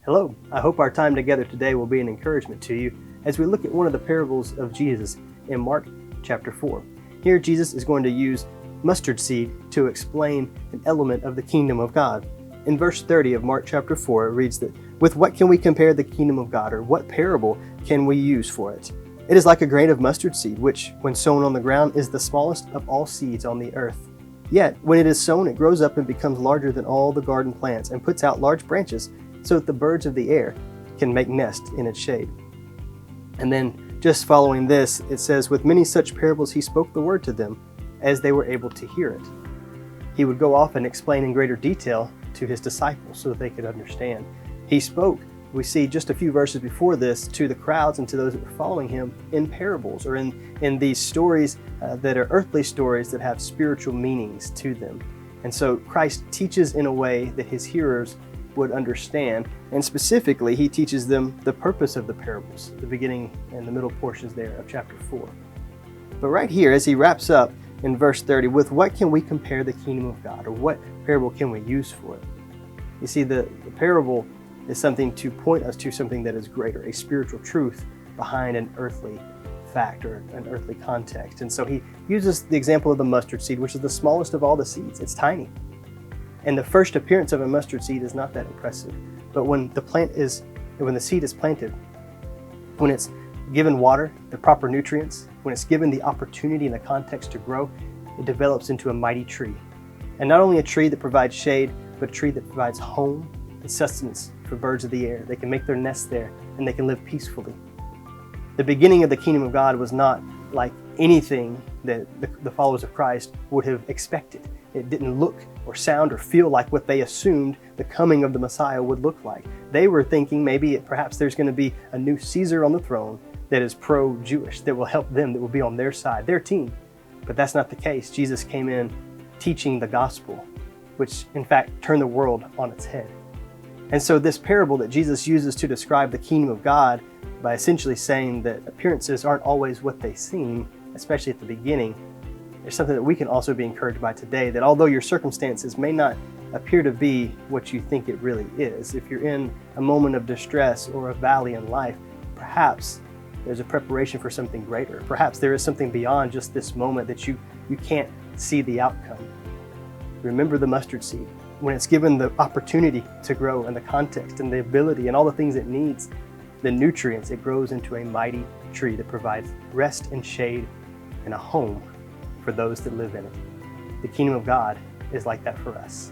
Hello, I hope our time together today will be an encouragement to you as we look at one of the parables of Jesus in Mark chapter 4. Here Jesus is going to use mustard seed to explain an element of the kingdom of God. In verse 30 of Mark chapter 4, it reads that, "With what can we compare the kingdom of God, or what parable can we use for it? It is like a grain of mustard seed, which, when sown on the ground, is the smallest of all seeds on the earth. Yet, when it is sown, it grows up and becomes larger than all the garden plants, and puts out large branches, so that the birds of the air can make nest in its shade." And then, just following this, it says, "With many such parables he spoke the word to them, as they were able to hear it." He would go off and explain in greater detail to his disciples so that they could understand. He spoke, we see just a few verses before this, to the crowds and to those that were following him in parables, or in these stories that are earthly stories that have spiritual meanings to them. And so Christ teaches in a way that his hearers would understand, and specifically he teaches them the purpose of the parables, the beginning and the middle portions there of chapter 4. But right here, as he wraps up in verse 30, "With what can we compare the kingdom of God?" or what parable can we use for it? You see, the parable is something to point us to something that is greater, a spiritual truth behind an earthly fact or an earthly context. And so he uses the example of the mustard seed, which is the smallest of all the seeds. It's tiny. And the first appearance of a mustard seed is not that impressive. But when the seed is planted, when it's given water, the proper nutrients, when it's given the opportunity and the context to grow, it develops into a mighty tree. And not only a tree that provides shade, but a tree that provides home and sustenance for birds of the air. They can make their nests there and they can live peacefully. The beginning of the kingdom of God was not like anything that the followers of Christ would have expected. It didn't look or sound or feel like what they assumed the coming of the Messiah would look like. They were thinking perhaps there's going to be a new Caesar on the throne that is pro-Jewish, that will help them, that will be on their side, their team. But that's not the case. Jesus came in teaching the gospel, which in fact turned the world on its head. And so this parable that Jesus uses to describe the kingdom of God, by essentially saying that appearances aren't always what they seem, especially at the beginning, is something that we can also be encouraged by today, that although your circumstances may not appear to be what you think it really is, if you're in a moment of distress or a valley in life, perhaps there's a preparation for something greater. Perhaps there is something beyond just this moment that you can't see the outcome. Remember the mustard seed. When it's given the opportunity to grow and the context and the ability and all the things it needs, the nutrients, it grows into a mighty tree that provides rest and shade and a home for those that live in it. The kingdom of God is like that for us.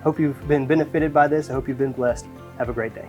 Hope you've been benefited by this. I hope you've been blessed. Have a great day.